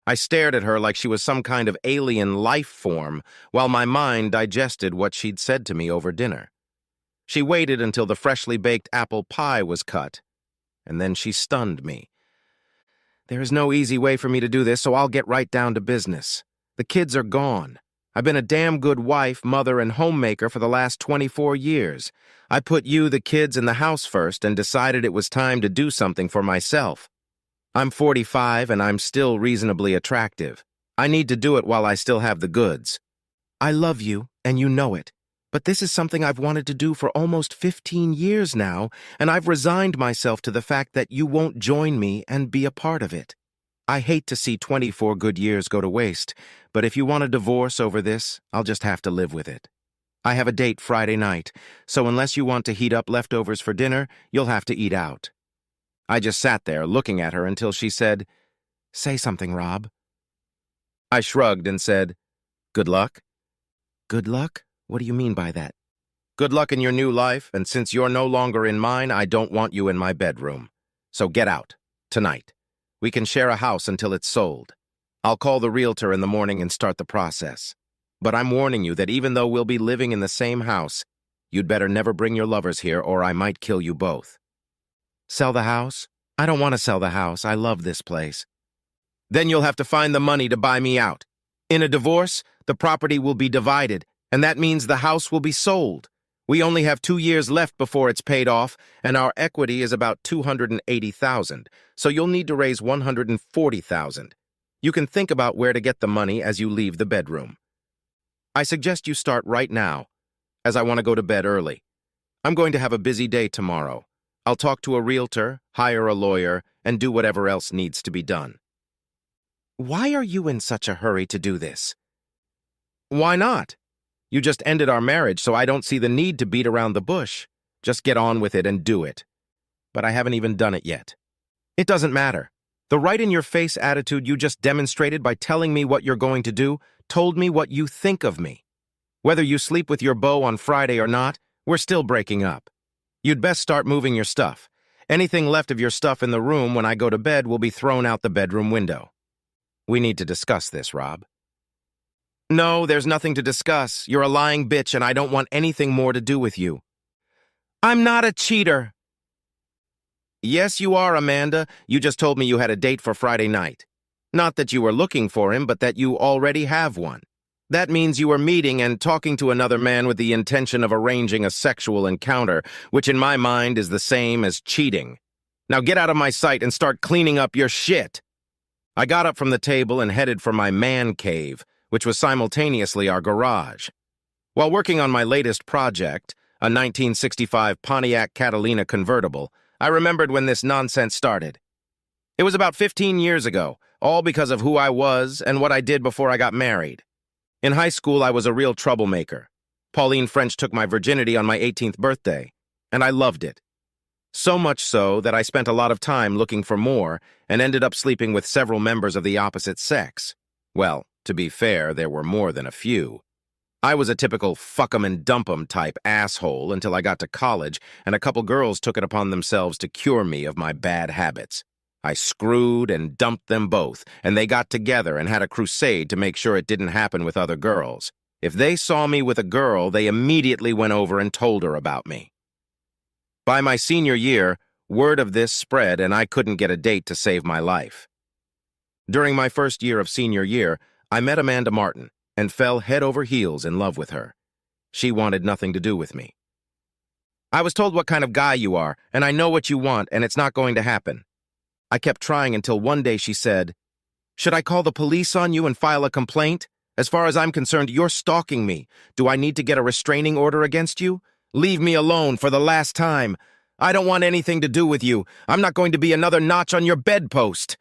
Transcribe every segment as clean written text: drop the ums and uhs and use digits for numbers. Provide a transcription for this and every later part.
I stared at her like she was some kind of alien life form, while my mind digested what she'd said to me over dinner. She waited until the freshly baked apple pie was cut, and then she stunned me. There is no easy way for me to do this, so I'll get right down to business. The kids are gone. I've been a damn good wife, mother, and homemaker for the last 24 years. I put you, the kids, and the house first and decided it was time to do something for myself. I'm 45 and I'm still reasonably attractive. I need to do it while I still have the goods. I love you, and you know it. But this is something I've wanted to do for almost 15 years now, and I've resigned myself to the fact that you won't join me and be a part of it. I hate to see 24 good years go to waste, but if you want a divorce over this, I'll just have to live with it. I have a date Friday night, so unless you want to heat up leftovers for dinner, you'll have to eat out. I just sat there looking at her until she said, "Say something, Rob." I shrugged and said, "Good luck." "Good luck? What do you mean by that?" "Good luck in your new life, and since you're no longer in mine, I don't want you in my bedroom. So get out, tonight. We can share a house until it's sold. I'll call the realtor in the morning and start the process. But I'm warning you that even though we'll be living in the same house, you'd better never bring your lovers here or I might kill you both." "Sell the house? I don't want to sell the house. I love this place." "Then you'll have to find the money to buy me out. In a divorce, the property will be divided, and that means the house will be sold. We only have 2 years left before it's paid off, and our equity is about $280,000, so you'll need to raise $140,000. You can think about where to get the money as you leave the bedroom. I suggest you start right now, as I want to go to bed early. I'm going to have a busy day tomorrow. I'll talk to a realtor, hire a lawyer, and do whatever else needs to be done." "Why are you in such a hurry to do this?" "Why not? You just ended our marriage, so I don't see the need to beat around the bush. Just get on with it and do it." "But I haven't even done it yet." "It doesn't matter. The right-in-your-face attitude you just demonstrated by telling me what you're going to do told me what you think of me. Whether you sleep with your beau on Friday or not, we're still breaking up. You'd best start moving your stuff. Anything left of your stuff in the room when I go to bed will be thrown out the bedroom window. We need to discuss this, Rob." "No, there's nothing to discuss. You're a lying bitch and I don't want anything more to do with you." "I'm not a cheater." "Yes, you are, Amanda. You just told me you had a date for Friday night. Not that you were looking for him, but that you already have one. That means you were meeting and talking to another man with the intention of arranging a sexual encounter, which in my mind is the same as cheating. Now get out of my sight and start cleaning up your shit." I got up from the table and headed for my man cave, which was simultaneously our garage. While working on my latest project, a 1965 Pontiac Catalina convertible, I remembered when this nonsense started. It was about 15 years ago, all because of who I was and what I did before I got married. In high school, I was a real troublemaker. Pauline French took my virginity on my 18th birthday, and I loved it. So much so that I spent a lot of time looking for more and ended up sleeping with several members of the opposite sex. Well, to be fair, there were more than a few. I was a typical fuck 'em and dump 'em type asshole until I got to college, and a couple girls took it upon themselves to cure me of my bad habits. I screwed and dumped them both, and they got together and had a crusade to make sure it didn't happen with other girls. If they saw me with a girl, they immediately went over and told her about me. By my senior year, word of this spread, and I couldn't get a date to save my life. During my first year of senior year, I met Amanda Martin and fell head over heels in love with her. She wanted nothing to do with me. "I was told what kind of guy you are, and I know what you want, and it's not going to happen." I kept trying until one day she said, "Should I call the police on you and file a complaint? As far as I'm concerned, you're stalking me. Do I need to get a restraining order against you? Leave me alone for the last time. I don't want anything to do with you. I'm not going to be another notch on your bedpost."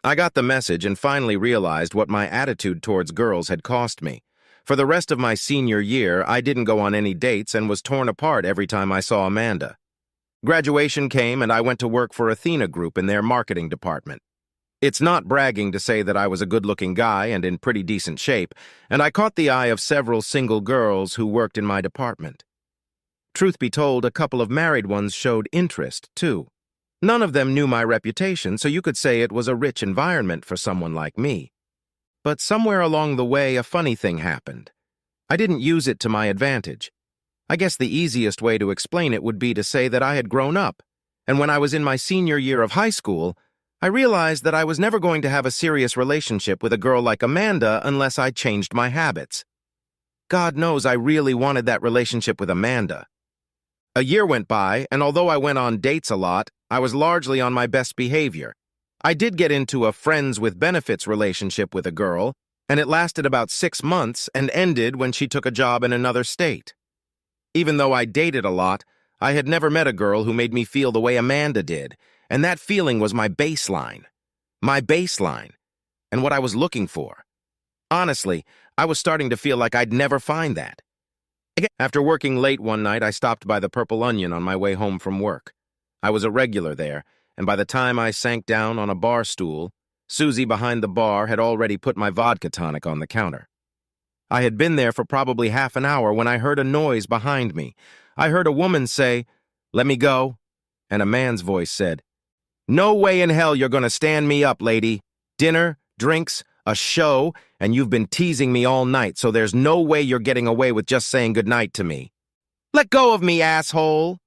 I got the message and finally realized what my attitude towards girls had cost me. For the rest of my senior year, I didn't go on any dates and was torn apart every time I saw Amanda. Graduation came and I went to work for Athena Group in their marketing department. It's not bragging to say that I was a good-looking guy and in pretty decent shape, and I caught the eye of several single girls who worked in my department. Truth be told, a couple of married ones showed interest, too. None of them knew my reputation, so you could say it was a rich environment for someone like me. But somewhere along the way, a funny thing happened. I didn't use it to my advantage. I guess the easiest way to explain it would be to say that I had grown up, and when I was in my senior year of high school, I realized that I was never going to have a serious relationship with a girl like Amanda unless I changed my habits. God knows I really wanted that relationship with Amanda. A year went by, and although I went on dates a lot, I was largely on my best behavior. I did get into a friends with benefits relationship with a girl, and it lasted about 6 months and ended when she took a job in another state. Even though I dated a lot, I had never met a girl who made me feel the way Amanda did, and that feeling was my baseline. My baseline, and what I was looking for. Honestly, I was starting to feel like I'd never find that. After working late one night, I stopped by the Purple Onion on my way home from work. I was a regular there, and by the time I sank down on a bar stool, Susie behind the bar had already put my vodka tonic on the counter. I had been there for probably half an hour when I heard a noise behind me. I heard a woman say, "Let me go," and a man's voice said, "No way in hell you're gonna stand me up, lady. Dinner, drinks, a show, and you've been teasing me all night, so there's no way you're getting away with just saying goodnight to me. Let go of me, asshole."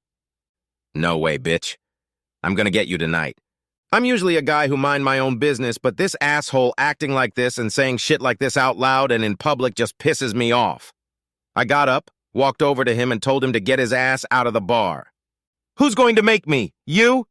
No way, bitch. I'm gonna get you tonight. I'm usually a guy who mind my own business, but this asshole acting like this and saying shit like this out loud and in public just pisses me off. I got up, walked over to him, and told him to get his ass out of the bar. "Who's going to make me? You?"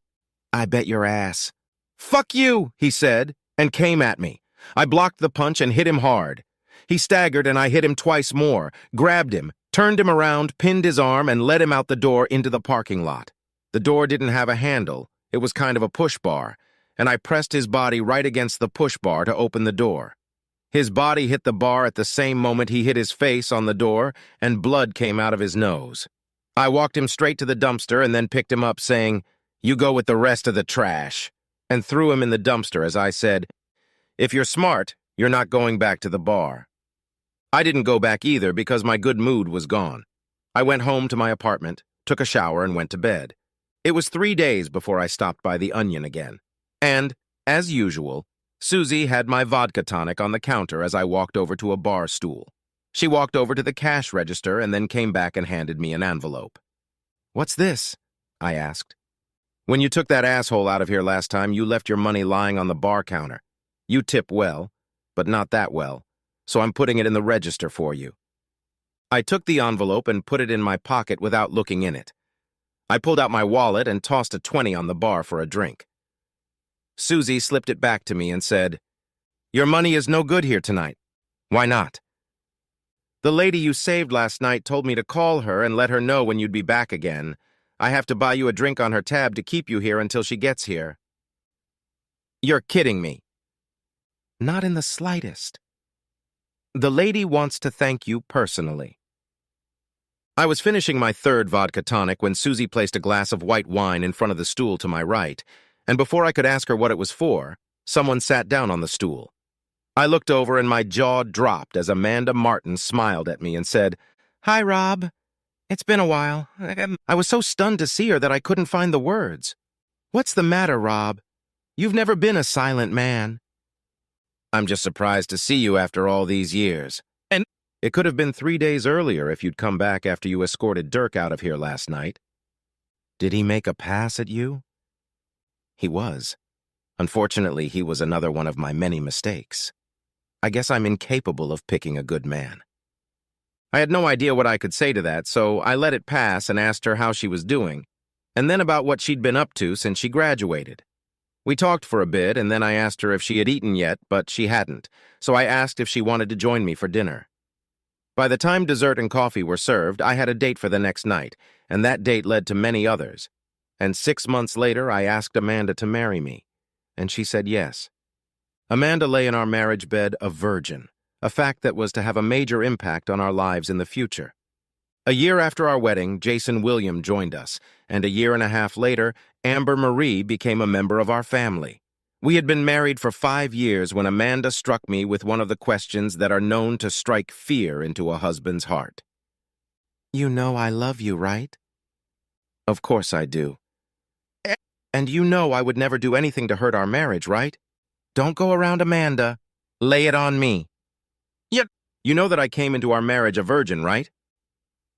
"I bet your ass." "Fuck you," he said, and came at me. I blocked the punch and hit him hard. He staggered and I hit him twice more, grabbed him, turned him around, pinned his arm, and led him out the door into the parking lot. The door didn't have a handle. It was kind of a push bar, and I pressed his body right against the push bar to open the door. His body hit the bar at the same moment he hit his face on the door, and blood came out of his nose. I walked him straight to the dumpster and then picked him up, saying, "You go with the rest of the trash," and threw him in the dumpster as I said, "If you're smart, you're not going back to the bar." I didn't go back either because my good mood was gone. I went home to my apartment, took a shower, and went to bed. It was 3 days before I stopped by the Onion again. And, as usual, Susie had my vodka tonic on the counter as I walked over to a bar stool. She walked over to the cash register and then came back and handed me an envelope. "What's this?" I asked. "When you took that asshole out of here last time, you left your money lying on the bar counter. You tip well, but not that well, so I'm putting it in the register for you." I took the envelope and put it in my pocket without looking in it. I pulled out my wallet and tossed a 20 on the bar for a drink. Susie slipped it back to me and said, "Your money is no good here tonight." "Why not?" "The lady you saved last night told me to call her and let her know when you'd be back again. I have to buy you a drink on her tab to keep you here until she gets here." "You're kidding me." "Not in the slightest. The lady wants to thank you personally." I was finishing my third vodka tonic when Susie placed a glass of white wine in front of the stool to my right, and before I could ask her what it was for, someone sat down on the stool. I looked over and my jaw dropped as Amanda Martin smiled at me and said, "Hi, Rob. It's been a while." I was so stunned to see her that I couldn't find the words. "What's the matter, Rob? You've never been a silent man." "I'm just surprised to see you after all these years. And it could have been 3 days earlier if you'd come back after you escorted Dirk out of here last night." "Did he make a pass at you?" "He was. Unfortunately, he was another one of my many mistakes. I guess I'm incapable of picking a good man." I had no idea what I could say to that, so I let it pass and asked her how she was doing, and then about what she'd been up to since she graduated. We talked for a bit, and then I asked her if she had eaten yet, but she hadn't, so I asked if she wanted to join me for dinner. By the time dessert and coffee were served, I had a date for the next night, and that date led to many others. And 6 months later, I asked Amanda to marry me, and she said yes. Amanda lay in our marriage bed a virgin, a fact that was to have a major impact on our lives in the future. A year after our wedding, Jason William joined us, and a year and a half later, Amber Marie became a member of our family. We had been married for 5 years when Amanda struck me with one of the questions that are known to strike fear into a husband's heart. "You know I love you, right?" "Of course I do." And you know I would never do anything to hurt our marriage, right? Don't go around Amanda. Lay it on me. Yet, you know that I came into our marriage a virgin, right?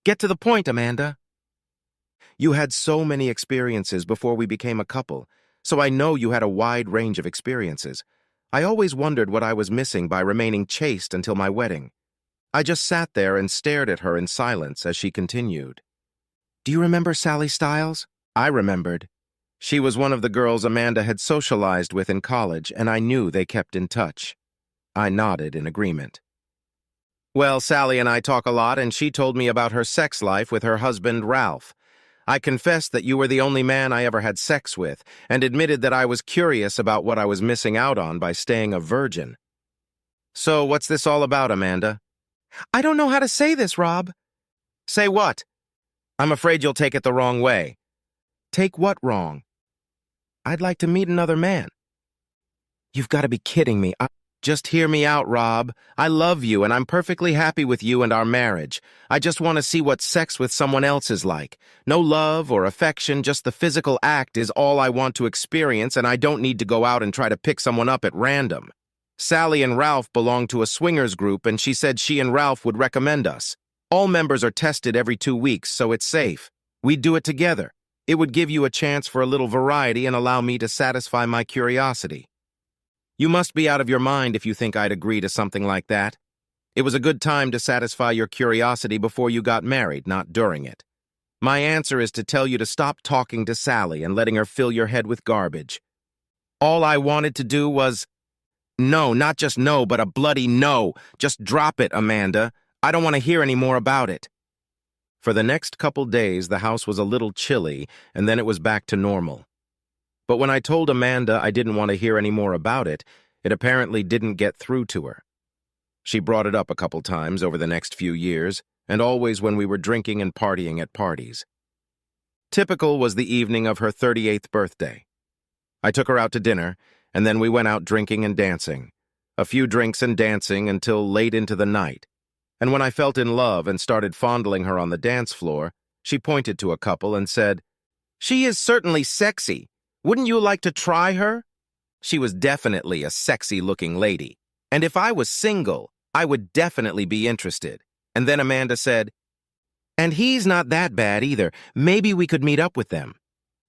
Get to the point, Amanda. You had so many experiences before we became a couple, so I know you had a wide range of experiences. I always wondered what I was missing by remaining chaste until my wedding. I just sat there and stared at her in silence as she continued. Do you remember Sally Stiles? I remembered. She was one of the girls Amanda had socialized with in college, and I knew they kept in touch. I nodded in agreement. Well, Sally and I talk a lot, and she told me about her sex life with her husband, Ralph. I confessed that you were the only man I ever had sex with, and admitted that I was curious about what I was missing out on by staying a virgin. So, what's this all about, Amanda? I don't know how to say this, Rob. Say what? I'm afraid you'll take it the wrong way. Take what wrong? I'd like to meet another man. You've got to be kidding me. Just hear me out, Rob. I love you, and I'm perfectly happy with you and our marriage. I just want to see what sex with someone else is like. No love or affection, just the physical act is all I want to experience, and I don't need to go out and try to pick someone up at random. Sally and Ralph belong to a swingers group, and she said she and Ralph would recommend us. All members are tested every 2 weeks, so it's safe. We'd do it together. It would give you a chance for a little variety and allow me to satisfy my curiosity. You must be out of your mind if you think I'd agree to something like that. It was a good time to satisfy your curiosity before you got married, not during it. My answer is to tell you to stop talking to Sally and letting her fill your head with garbage. All I wanted to do was... No, not just no, but a bloody no. Just drop it, Amanda. I don't want to hear any more about it. For the next couple days, the house was a little chilly, and then it was back to normal. But when I told Amanda I didn't want to hear any more about it, it apparently didn't get through to her. She brought it up a couple times over the next few years, and always when we were drinking and partying at parties. Typical was the evening of her 38th birthday. I took her out to dinner, and then we went out drinking and dancing. A few drinks and dancing until late into the night. And when I felt in love and started fondling her on the dance floor, she pointed to a couple and said, "She is certainly sexy. Wouldn't you like to try her?" She was definitely a sexy-looking lady, and if I was single, I would definitely be interested. And then Amanda said, "And he's not that bad either. Maybe we could meet up with them."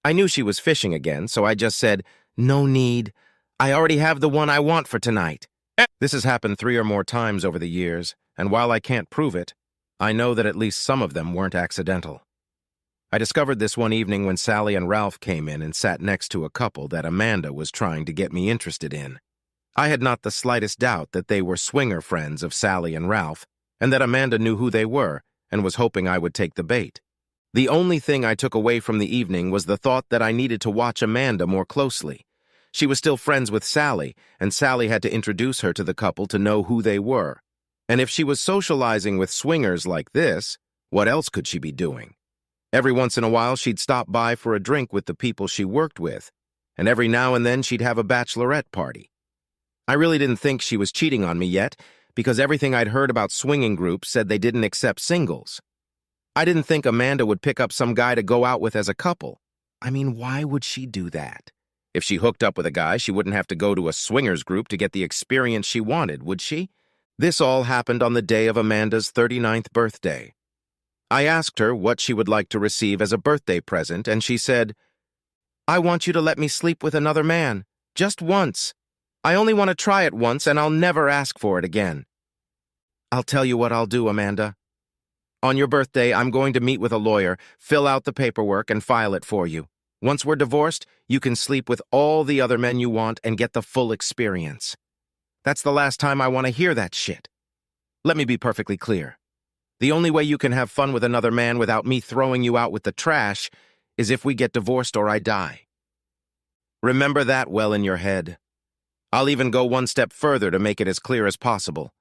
I knew she was fishing again, so I just said, "No need. I already have the one I want for tonight." This has happened 3 or more times over the years, and while I can't prove it, I know that at least some of them weren't accidental. I discovered this one evening when Sally and Ralph came in and sat next to a couple that Amanda was trying to get me interested in. I had not the slightest doubt that they were swinger friends of Sally and Ralph, and that Amanda knew who they were and was hoping I would take the bait. The only thing I took away from the evening was the thought that I needed to watch Amanda more closely. She was still friends with Sally, and Sally had to introduce her to the couple to know who they were. And if she was socializing with swingers like this, what else could she be doing? Every once in a while, she'd stop by for a drink with the people she worked with, and every now and then she'd have a bachelorette party. I really didn't think she was cheating on me yet, because everything I'd heard about swinging groups said they didn't accept singles. I didn't think Amanda would pick up some guy to go out with as a couple. I mean, why would she do that? If she hooked up with a guy, she wouldn't have to go to a swingers group to get the experience she wanted, would she? This all happened on the day of Amanda's 39th birthday. I asked her what she would like to receive as a birthday present, and she said, "I want you to let me sleep with another man, just once. I only want to try it once, and I'll never ask for it again." I'll tell you what I'll do, Amanda. On your birthday, I'm going to meet with a lawyer, fill out the paperwork, and file it for you. Once we're divorced, you can sleep with all the other men you want and get the full experience. That's the last time I want to hear that shit. Let me be perfectly clear. The only way you can have fun with another man without me throwing you out with the trash is if we get divorced or I die. Remember that well in your head. I'll even go one step further to make it as clear as possible.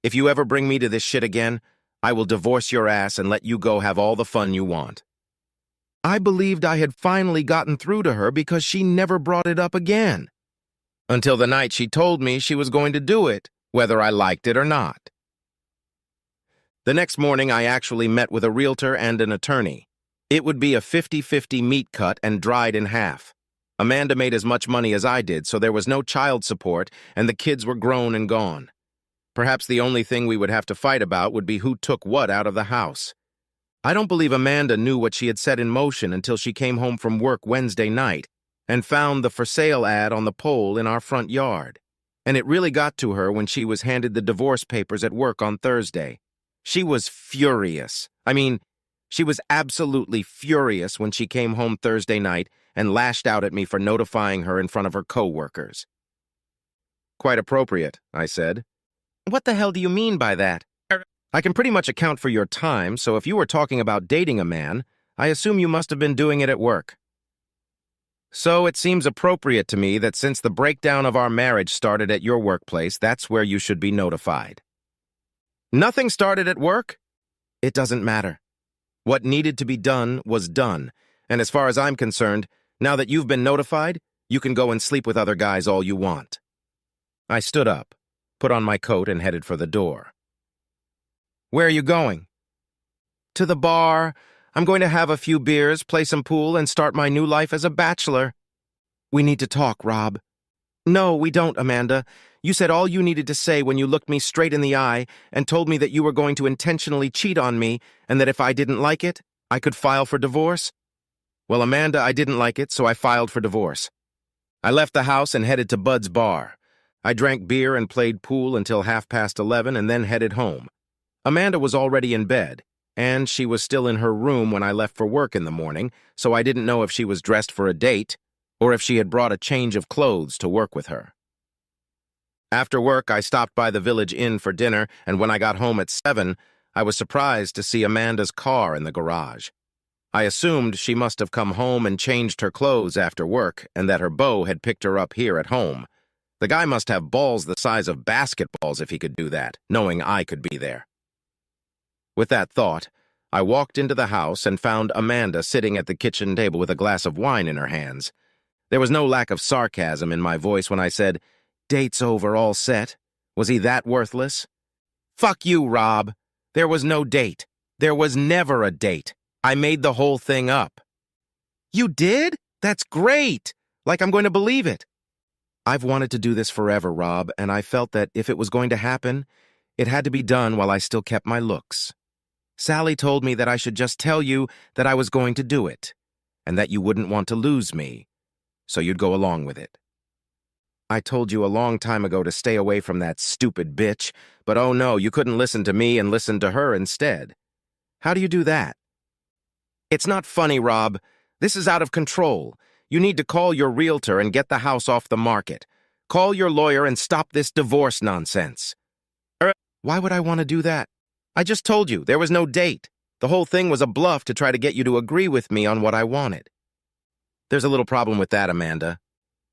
If you ever bring me to this shit again, I will divorce your ass and let you go have all the fun you want. I believed I had finally gotten through to her because she never brought it up again. Until the night she told me she was going to do it, whether I liked it or not. The next morning, I actually met with a realtor and an attorney. It would be a 50-50 meat cut and dried in half. Amanda made as much money as I did, so there was no child support, and the kids were grown and gone. Perhaps the only thing we would have to fight about would be who took what out of the house. I don't believe Amanda knew what she had set in motion until she came home from work Wednesday night and found the for sale ad on the pole in our front yard. And it really got to her when she was handed the divorce papers at work on Thursday. She was furious. She was absolutely furious when she came home Thursday night and lashed out at me for notifying her in front of her co-workers. "Quite appropriate," I said. "What the hell do you mean by that?" "I can pretty much account for your time, so if you were talking about dating a man, I assume you must have been doing it at work. So it seems appropriate to me that since the breakdown of our marriage started at your workplace, that's where you should be notified." "Nothing started at work?" "It doesn't matter. What needed to be done was done, and as far as I'm concerned, now that you've been notified, you can go and sleep with other guys all you want." I stood up, put on my coat, and headed for the door. "Where are you going?" "To the bar. I'm going to have a few beers, play some pool, and start my new life as a bachelor." "We need to talk, Rob." "No, we don't, Amanda. You said all you needed to say when you looked me straight in the eye and told me that you were going to intentionally cheat on me and that if I didn't like it, I could file for divorce." "Well, Amanda, I didn't like it, so I filed for divorce." I left the house and headed to Bud's bar. I drank beer and played pool until 11:30 and then headed home. Amanda was already in bed, and she was still in her room when I left for work in the morning, so I didn't know if she was dressed for a date or if she had brought a change of clothes to work with her. After work, I stopped by the Village Inn for dinner, and when I got home at 7, I was surprised to see Amanda's car in the garage. I assumed she must have come home and changed her clothes after work and that her beau had picked her up here at home. The guy must have balls the size of basketballs if he could do that, knowing I could be there. With that thought, I walked into the house and found Amanda sitting at the kitchen table with a glass of wine in her hands. There was no lack of sarcasm in my voice when I said, "Date's over, all set. Was he that worthless?" "Fuck you, Rob. There was no date. There was never a date. I made the whole thing up." "You did? That's great. Like I'm going to believe it." "I've wanted to do this forever, Rob, and I felt that if it was going to happen, it had to be done while I still kept my looks. Sally told me that I should just tell you that I was going to do it, and that you wouldn't want to lose me, so you'd go along with it. I told you a long time ago to stay away from that stupid bitch, but oh no, you couldn't listen to me and listen to her instead. How do you do that?" "It's not funny, Rob. This is out of control. You need to call your realtor and get the house off the market. Call your lawyer and stop this divorce nonsense." "Why would I want to do that? I just told you there was no date. The whole thing was a bluff to try to get you to agree with me on what I wanted." "There's a little problem with that, Amanda."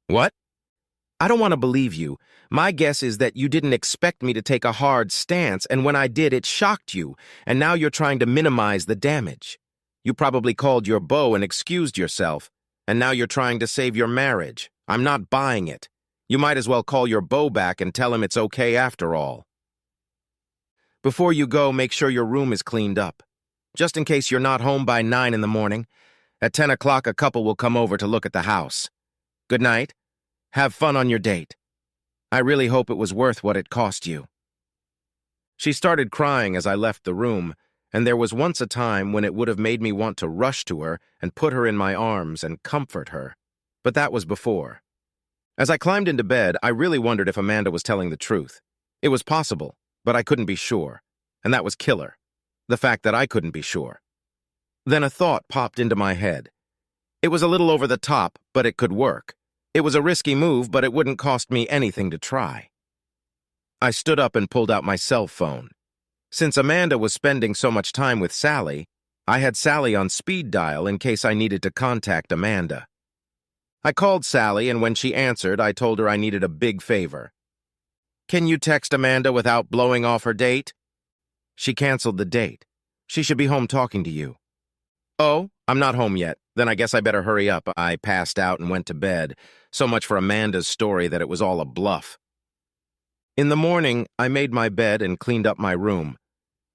"What?" "I don't want to believe you. My guess is that you didn't expect me to take a hard stance, and when I did, it shocked you, and now you're trying to minimize the damage. You probably called your beau and excused yourself, and now you're trying to save your marriage. I'm not buying it. You might as well call your beau back and tell him it's okay after all. Before you go, make sure your room is cleaned up, just in case you're not home by 9 in the morning. At 10 o'clock, a couple will come over to look at the house. Good night. Have fun on your date. I really hope it was worth what it cost you." She started crying as I left the room, and there was once a time when it would have made me want to rush to her and put her in my arms and comfort her. But that was before. As I climbed into bed, I really wondered if Amanda was telling the truth. It was possible, but I couldn't be sure. And that was killer. The fact that I couldn't be sure. Then a thought popped into my head. It was a little over the top, but it could work. It was a risky move, but it wouldn't cost me anything to try. I stood up and pulled out my cell phone. Since Amanda was spending so much time with Sally, I had Sally on speed dial in case I needed to contact Amanda. I called Sally, and when she answered, I told her I needed a big favor. "Can you text Amanda without blowing off her date?" "She canceled the date. She should be home talking to you." "Oh, I'm not home yet. Then I guess I better hurry up." I passed out and went to bed. So much for Amanda's story that it was all a bluff. In the morning, I made my bed and cleaned up my room.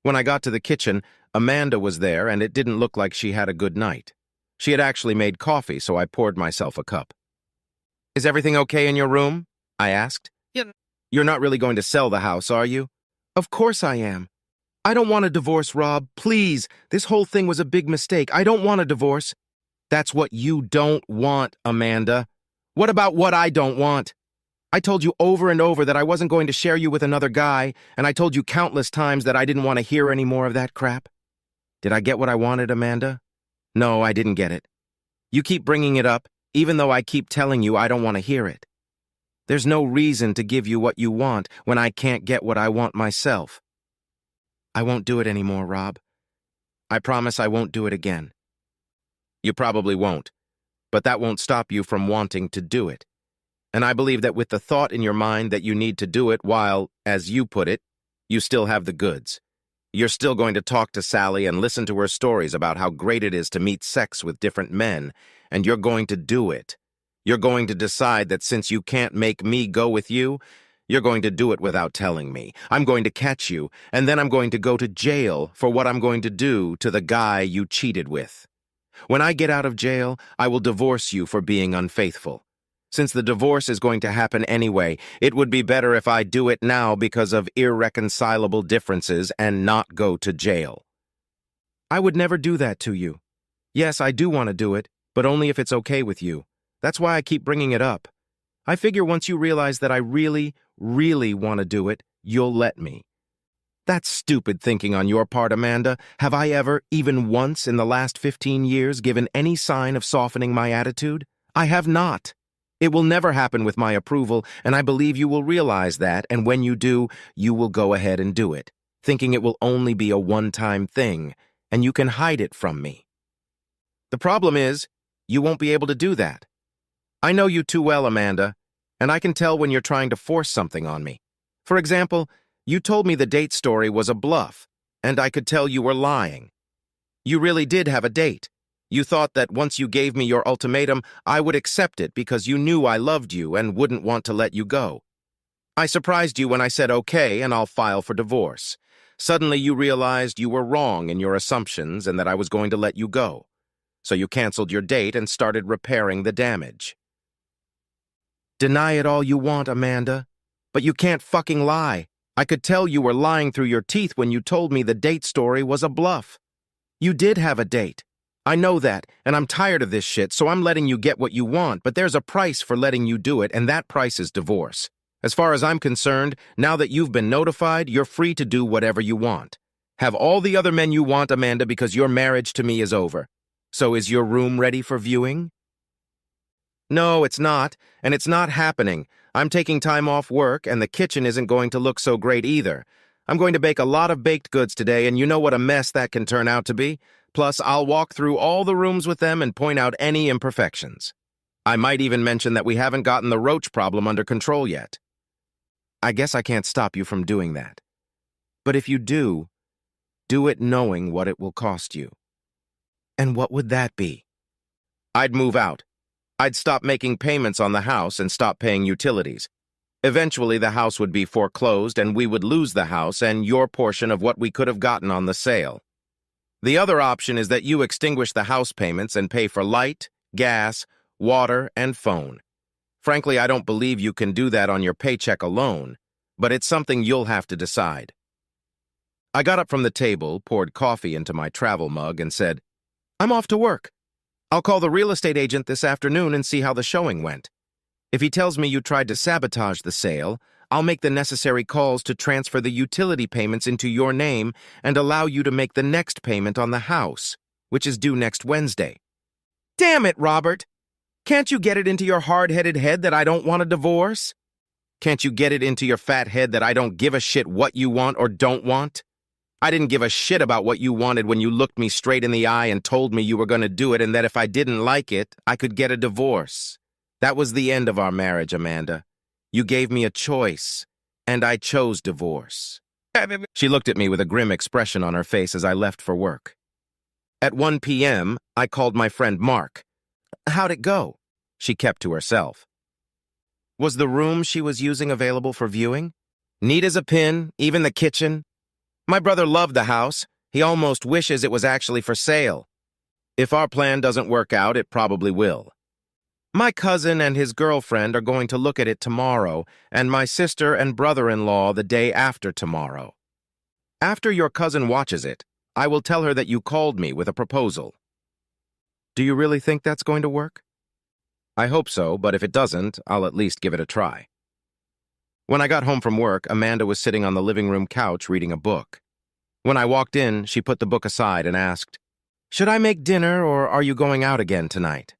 When I got to the kitchen, Amanda was there, and it didn't look like she had a good night. She had actually made coffee, so I poured myself a cup. Is everything okay in your room? I asked. Yeah. You're not really going to sell the house, are you? Of course I am. I don't want a divorce, Rob. Please. This whole thing was a big mistake. I don't want a divorce. That's what you don't want, Amanda. What about what I don't want? I told you over and over that I wasn't going to share you with another guy, and I told you countless times that I didn't want to hear any more of that crap. Did I get what I wanted, Amanda? No, I didn't get it. You keep bringing it up, even though I keep telling you I don't want to hear it. There's no reason to give you what you want when I can't get what I want myself. I won't do it anymore, Rob. I promise I won't do it again. You probably won't, but that won't stop you from wanting to do it. And I believe that with the thought in your mind that you need to do it while, as you put it, you still have the goods. You're still going to talk to Sally and listen to her stories about how great it is to meet sex with different men, and you're going to do it. You're going to decide that since you can't make me go with you, you're going to do it without telling me. I'm going to catch you, and then I'm going to go to jail for what I'm going to do to the guy you cheated with. When I get out of jail, I will divorce you for being unfaithful. Since the divorce is going to happen anyway, it would be better if I do it now because of irreconcilable differences and not go to jail. I would never do that to you. Yes, I do want to do it, but only if it's okay with you. That's why I keep bringing it up. I figure once you realize that I really, really want to do it, you'll let me. That's stupid thinking on your part, Amanda. Have I ever, even once in the last 15 years, given any sign of softening my attitude? I have not. It will never happen with my approval, and I believe you will realize that, and when you do, you will go ahead and do it, thinking it will only be a one-time thing, and you can hide it from me. The problem is, you won't be able to do that. I know you too well, Amanda, and I can tell when you're trying to force something on me. For example, you told me the date story was a bluff, and I could tell you were lying. You really did have a date. You thought that once you gave me your ultimatum, I would accept it because you knew I loved you and wouldn't want to let you go. I surprised you when I said okay and I'll file for divorce. Suddenly you realized you were wrong in your assumptions and that I was going to let you go. So you canceled your date and started repairing the damage. Deny it all you want, Amanda, but you can't fucking lie. I could tell you were lying through your teeth when you told me the date story was a bluff. You did have a date. I know that, and I'm tired of this shit, so I'm letting you get what you want, but there's a price for letting you do it, and that price is divorce. As far as I'm concerned, now that you've been notified, you're free to do whatever you want. Have all the other men you want, Amanda, because your marriage to me is over. So is your room ready for viewing? No, it's not, and it's not happening. I'm taking time off work, and the kitchen isn't going to look so great either. I'm going to bake a lot of baked goods today, and you know what a mess that can turn out to be? Plus, I'll walk through all the rooms with them and point out any imperfections. I might even mention that we haven't gotten the roach problem under control yet. I guess I can't stop you from doing that. But if you do it knowing what it will cost you. And what would that be? I'd move out. I'd stop making payments on the house and stop paying utilities. Eventually, the house would be foreclosed and we would lose the house and your portion of what we could have gotten on the sale. The other option is that you extinguish the house payments and pay for light, gas, water, and phone. Frankly, I don't believe you can do that on your paycheck alone, but it's something you'll have to decide. I got up from the table, poured coffee into my travel mug, and said, I'm off to work. I'll call the real estate agent this afternoon and see how the showing went. If he tells me you tried to sabotage the sale, I'll make the necessary calls to transfer the utility payments into your name and allow you to make the next payment on the house, which is due next Wednesday. Damn it, Robert! Can't you get it into your hard-headed head that I don't want a divorce? Can't you get it into your fat head that I don't give a shit what you want or don't want? I didn't give a shit about what you wanted when you looked me straight in the eye and told me you were going to do it and that if I didn't like it, I could get a divorce. That was the end of our marriage, Amanda. You gave me a choice, and I chose divorce. She looked at me with a grim expression on her face as I left for work. At 1 p.m., I called my friend Mark. How'd it go? She kept to herself. Was the room she was using available for viewing? Neat as a pin, even the kitchen. My brother loved the house. He almost wishes it was actually for sale. If our plan doesn't work out, it probably will. My cousin and his girlfriend are going to look at it tomorrow, and my sister and brother-in-law the day after tomorrow. After your cousin watches it, I will tell her that you called me with a proposal. Do you really think that's going to work? I hope so, but if it doesn't, I'll at least give it a try. When I got home from work, Amanda was sitting on the living room couch reading a book. When I walked in, she put the book aside and asked, "Should I make dinner, or are you going out again tonight?"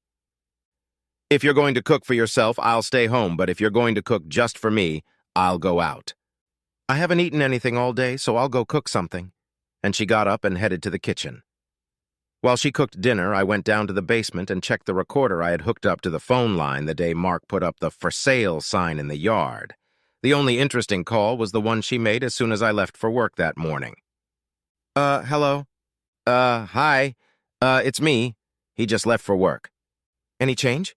"If you're going to cook for yourself, I'll stay home, but if you're going to cook just for me, I'll go out. I haven't eaten anything all day, so I'll go cook something." And she got up and headed to the kitchen. While she cooked dinner, I went down to the basement and checked the recorder I had hooked up to the phone line the day Mark put up the "for sale" sign in the yard. The only interesting call was the one she made as soon as I left for work that morning. Hello? Hi. It's me. He just left for work." "Any change?"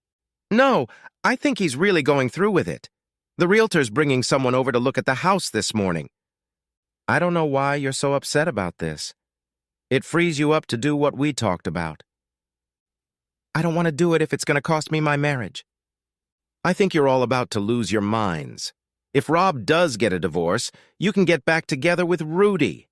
"No, I think he's really going through with it. The realtor's bringing someone over to look at the house this morning." "I don't know why you're so upset about this. It frees you up to do what we talked about." "I don't want to do it if it's going to cost me my marriage." "I think you're all about to lose your minds. If Rob does get a divorce, you can get back together with Rudy.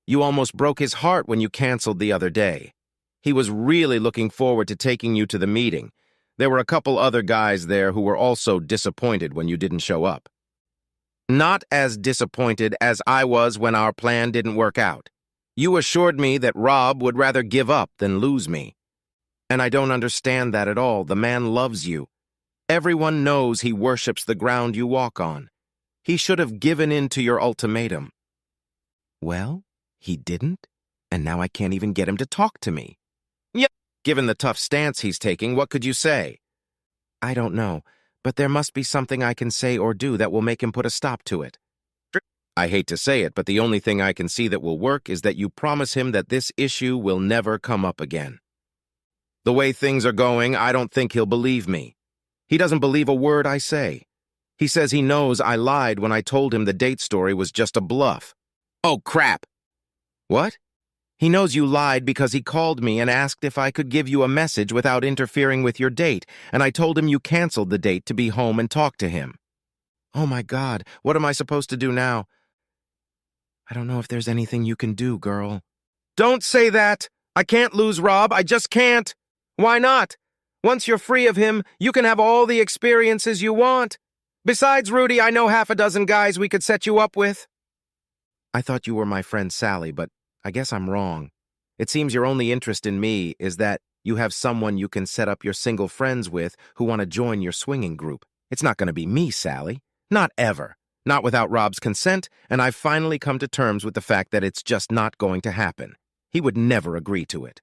You almost broke his heart when you canceled the other day. He was really looking forward to taking you to the meeting. There were a couple other guys there who were also disappointed when you didn't show up. Not as disappointed as I was when our plan didn't work out. You assured me that Rob would rather give up than lose me. And I don't understand that at all. The man loves you. Everyone knows he worships the ground you walk on. He should have given in to your ultimatum." "Well, he didn't, and now I can't even get him to talk to me." "Yeah, given the tough stance he's taking, what could you say?" "I don't know, but there must be something I can say or do that will make him put a stop to it." "I hate to say it, but the only thing I can see that will work is that you promise him that this issue will never come up again. The way things are going, I don't think he'll believe me. He doesn't believe a word I say. He says he knows I lied when I told him the date story was just a bluff." "Oh, crap!" "What?" "He knows you lied because he called me and asked if I could give you a message without interfering with your date, and I told him you canceled the date to be home and talk to him." "Oh my God, what am I supposed to do now?" "I don't know if there's anything you can do, girl." "Don't say that! I can't lose Rob, I just can't! Why not? Once you're free of him, you can have all the experiences you want. Besides Rudy, I know half a dozen guys we could set you up with." "I thought you were my friend Sally, but I guess I'm wrong. It seems your only interest in me is that you have someone you can set up your single friends with who want to join your swinging group. It's not going to be me, Sally. Not ever. Not without Rob's consent, and I've finally come to terms with the fact that it's just not going to happen. He would never agree to it.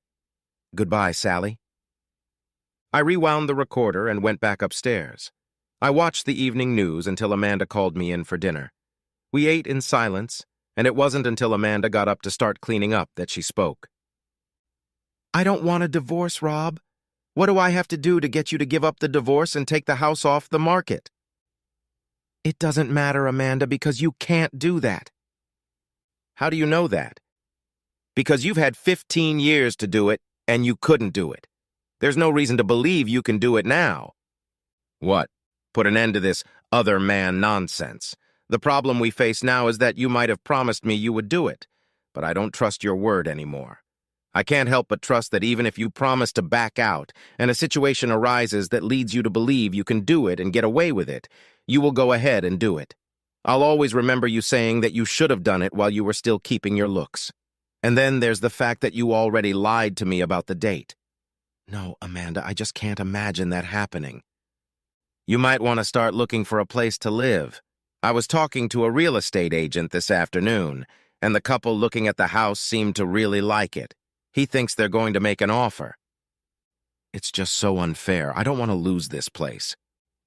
Goodbye, Sally." I rewound the recorder and went back upstairs. I watched the evening news until Amanda called me in for dinner. We ate in silence, and it wasn't until Amanda got up to start cleaning up that she spoke. "I don't want a divorce, Rob. What do I have to do to get you to give up the divorce and take the house off the market?" "It doesn't matter, Amanda, because you can't do that." "How do you know that?" "Because you've had 15 years to do it, and you couldn't do it. There's no reason to believe you can do it now." "What? Put an end to this other man nonsense. The problem we face now is that you might have promised me you would do it, but I don't trust your word anymore. I can't help but trust that even if you promise to back out and a situation arises that leads you to believe you can do it and get away with it, you will go ahead and do it. I'll always remember you saying that you should have done it while you were still keeping your looks. And then there's the fact that you already lied to me about the date." "No, Amanda, I just can't imagine that happening." "You might want to start looking for a place to live. I was talking to a real estate agent this afternoon, and the couple looking at the house seemed to really like it. He thinks they're going to make an offer." "It's just so unfair. I don't want to lose this place."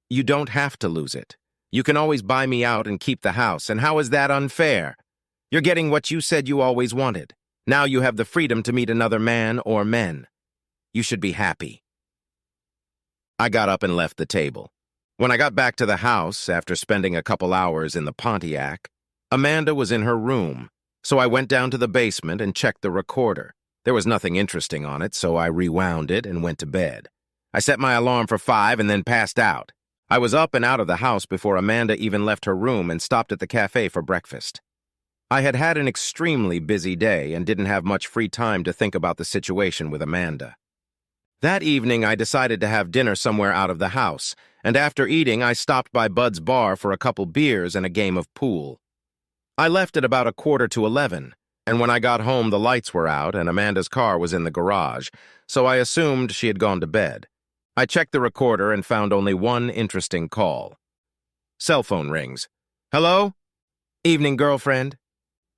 "You don't have to lose it. You can always buy me out and keep the house, and how is that unfair? You're getting what you said you always wanted. Now you have the freedom to meet another man or men. You should be happy." I got up and left the table. When I got back to the house, after spending a couple hours in the Pontiac, Amanda was in her room, so I went down to the basement and checked the recorder. There was nothing interesting on it, so I rewound it and went to bed. I set my alarm for 5 and then passed out. I was up and out of the house before Amanda even left her room and stopped at the cafe for breakfast. I had had an extremely busy day and didn't have much free time to think about the situation with Amanda. That evening, I decided to have dinner somewhere out of the house, and after eating, I stopped by Bud's bar for a couple beers and a game of pool. I left at about 11:15, and when I got home, the lights were out and Amanda's car was in the garage, so I assumed she had gone to bed. I checked the recorder and found only one interesting call. Cell phone rings. Hello? Evening, girlfriend.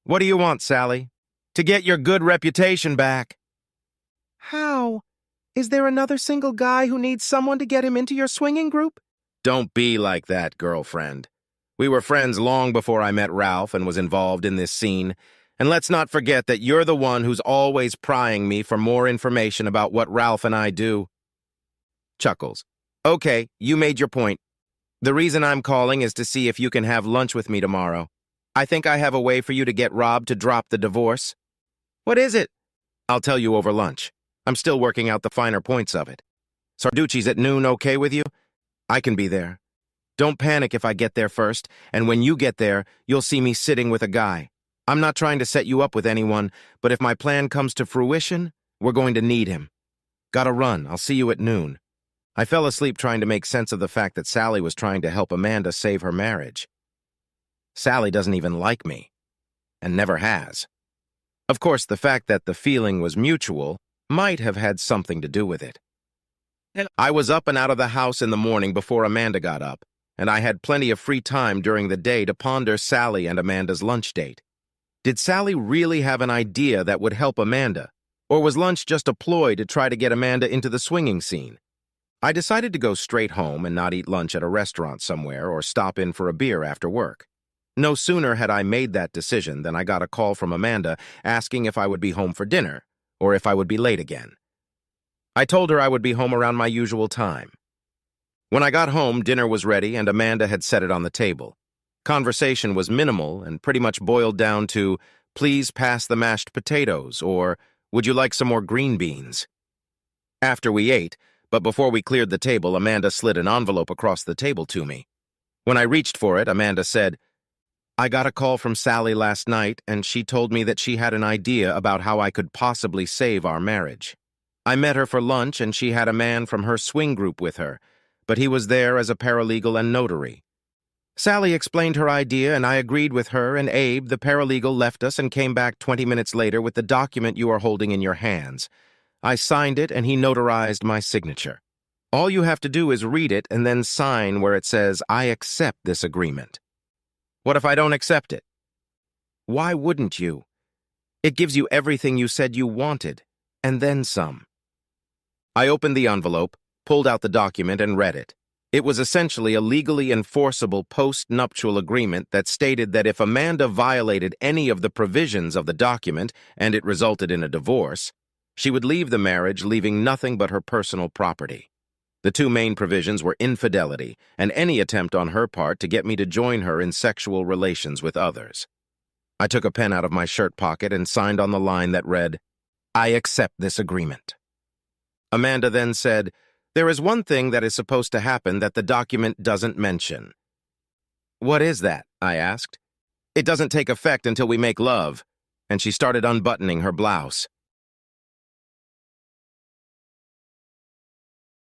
What do you want, Sally? To get your good reputation back. How? Is there another single guy who needs someone to get him into your swinging group? Don't be like that, girlfriend. We were friends long before I met Ralph and was involved in this scene. And let's not forget that you're the one who's always prying me for more information about what Ralph and I do. Chuckles. Okay, you made your point. The reason I'm calling is to see if you can have lunch with me tomorrow. I think I have a way for you to get Rob to drop the divorce. What is it? I'll tell you over lunch. I'm still working out the finer points of it. Sarducci's at noon okay with you? I can be there. Don't panic if I get there first, and when you get there, you'll see me sitting with a guy. I'm not trying to set you up with anyone, but if my plan comes to fruition, we're going to need him. Gotta run. I'll see you at noon. I fell asleep trying to make sense of the fact that Sally was trying to help Amanda save her marriage. Sally doesn't even like me, and never has. Of course, the fact that the feeling was mutual might have had something to do with it. I was up and out of the house in the morning before Amanda got up, and I had plenty of free time during the day to ponder Sally and Amanda's lunch date. Did Sally really have an idea that would help Amanda, or was lunch just a ploy to try to get Amanda into the swinging scene? I decided to go straight home and not eat lunch at a restaurant somewhere or stop in for a beer after work. No sooner had I made that decision than I got a call from Amanda asking if I would be home for dinner, or if I would be late again. I told her I would be home around my usual time. When I got home, dinner was ready and Amanda had set it on the table. Conversation was minimal and pretty much boiled down to, please pass the mashed potatoes, or would you like some more green beans? After we ate, but before we cleared the table, Amanda slid an envelope across the table to me. When I reached for it, Amanda said, I got a call from Sally last night, and she told me that she had an idea about how I could possibly save our marriage. I met her for lunch, and she had a man from her swing group with her, but he was there as a paralegal and notary. Sally explained her idea, and I agreed with her, and Abe, the paralegal, left us and came back 20 minutes later with the document you are holding in your hands. I signed it, and he notarized my signature. All you have to do is read it and then sign where it says, I accept this agreement. What if I don't accept it? Why wouldn't you? It gives you everything you said you wanted, and then some. I opened the envelope, pulled out the document, and read it. It was essentially a legally enforceable post-nuptial agreement that stated that if Amanda violated any of the provisions of the document and it resulted in a divorce, she would leave the marriage leaving nothing but her personal property. The two main provisions were infidelity and any attempt on her part to get me to join her in sexual relations with others. I took a pen out of my shirt pocket and signed on the line that read, I accept this agreement. Amanda then said, there is one thing that is supposed to happen that the document doesn't mention. What is that? I asked. It doesn't take effect until we make love, and she started unbuttoning her blouse.